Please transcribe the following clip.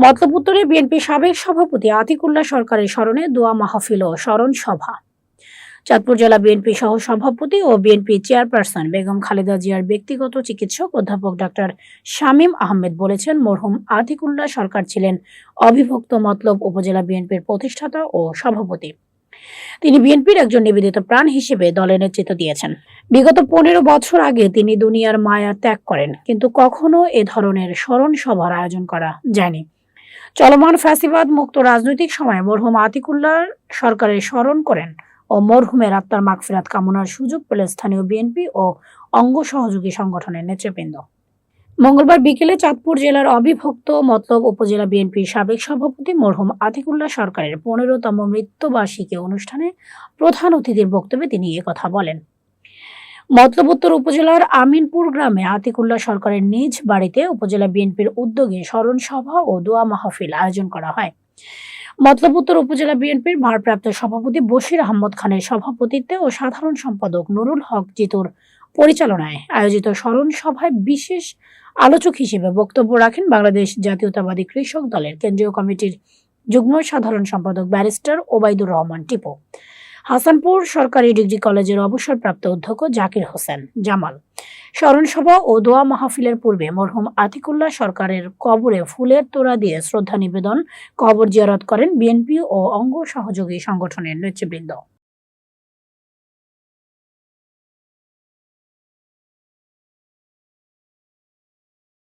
মতলব উত্তরে বিএনপি সাবেক সভাপতি আতিকুল্লাহ সরকারের স্মরণে দোয়া মাহফিল ও স্মরণ সভা। চাঁদপুর জেলা বিএনপি সহ সভাপতি ও বিএনপি চেয়ারপারসন বেগম খালেদা জিয়ার ব্যক্তিগত চিকিৎসক অধ্যাপক ডাক্তার শামীম আহমেদ বলেছেন, মরহুম আতিকুল্লাহ সরকার ছিলেন অবিভক্ত মতলব উপজেলা বিএনপির প্রতিষ্ঠাতা ও সভাপতি। তিনি বিএনপির একজন নিবেদিত প্রাণ হিসেবে দলের নেতৃত্ব দিয়েছেন। বিগত 15 বছর আগে তিনি দুনিয়ার মায়া ত্যাগ করেন, কিন্তু কখনো এ ধরনের স্মরণ সভার আয়োজন করা যায়নি। চলমান ফ্যাসিবাদ মুক্ত রাজনৈতিক সময়ে মরহুম আতিকুল্লাহ সরকারের স্মরণ করেন ও মরহুমের আত্মার মাগফিরাত কামনার সুযোগ পেলে স্থানীয় বিএনপি ও অঙ্গ সহযোগী সংগঠনের নেতৃবৃন্দ। মঙ্গলবার বিকেলে চাঁদপুর জেলার অবিভক্ত মতলব উপজেলা বিএনপির সাবেক সভাপতি মরহুম আতিকুল্লাহ সরকারের 15তম মৃত্যুবার্ষিকী অনুষ্ঠানে প্রধান অতিথির বক্তব্যে তিনি কথা বলেন। মতলব উত্তর উপজেলার আমিনপুর গ্রামে আতিকুল্লাহ সরকারের নিজ বাড়িতে উপজেলা বিএনপির উদ্যোগে স্মরণ সভা ও দোয়া মাহফিল আয়োজন করা হয়। মতলব উত্তর উপজেলা বিএনপির ভারপ্রাপ্ত সভাপতি বশির আহমদ খানের সভাপতিত্বে ও সাধারণ সম্পাদক নুরুল হক জিতুর পরিচালনায় আয়োজিত স্মরণ সভায় বিশেষ আলোচক হিসেবে বক্তব্য রাখেন বাংলাদেশ জাতীয়তাবাদী কৃষক দলের কেন্দ্রীয় কমিটির যুগ্ম সাধারণ সম্পাদক ব্যারিস্টার ওবায়দুর রহমান টিপু, হাসানপুর সরকারি ডিগ্রি কলেজের অবসরপ্রাপ্ত অধ্যক্ষ জাকির হোসেন জামাল। স্মরণ সভা ও দোয়া মাহফিলের পূর্বে মরহুম আতিকুল্লাহ সরকারের কবরে ফুলের তোড়া দিয়ে শ্রদ্ধা নিবেদন, কবর জিয়ারত করেন বিএনপি ও অঙ্গ সহযোগী সংগঠনের নেতৃবৃন্দ।